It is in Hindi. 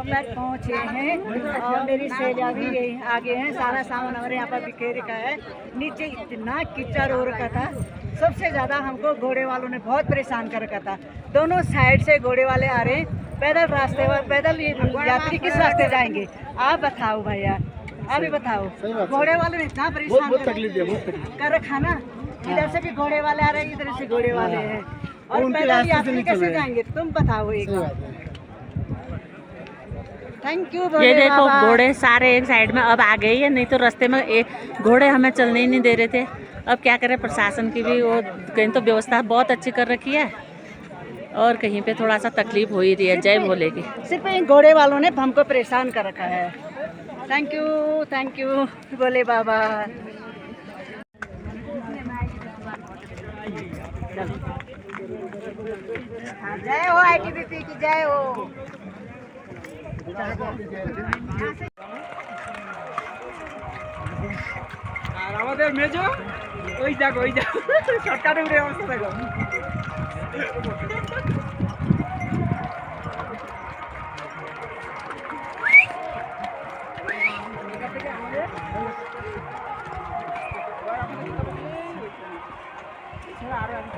फ्लैट पहुँचे हैं और मेरी सहेलियाँ भी यही आगे हैं। सारा सामान हमारे यहाँ पर बिखेर रखा है। नीचे इतना कीचड़ हो रखा था। सबसे ज़्यादा हमको घोड़े वालों ने बहुत परेशान कर रखा था। दोनों साइड से घोड़े वाले आ रहे हैं। पैदल रास्ते पैदल यात्री किस रास्ते जाएंगे? आप बताओ भैया, आप ही बताओ। घोड़े वाले ने इतना परेशान कर रखा ना। इधर से भी घोड़े वाले आ रहे हैं, इधर से घोड़े वाले हैं, और पैदल यात्री कैसे जाएंगे? तुम बताओ एक बार। Thank you. ये देखो घोड़े सारे एक साइड में अब आ गए हैं, नहीं तो रास्ते में एक घोड़े हमें चलने ही नहीं दे रहे थे। अब क्या करें, प्रशासन की भी वो कहीं तो व्यवस्था बहुत अच्छी कर रखी है और कहीं पे थोड़ा सा तकलीफ हो ही रही है। जय भोले की। सिर्फ इन घोड़े वालों ने हमको परेशान कर रखा है। थैंक यू भोले बाबा। जय हो आईटीबीपी की जय हो। আর আমাদের মেজো ওই দেখো শর্টকাটে উঠে অবস্থা দেখো। আরো আমি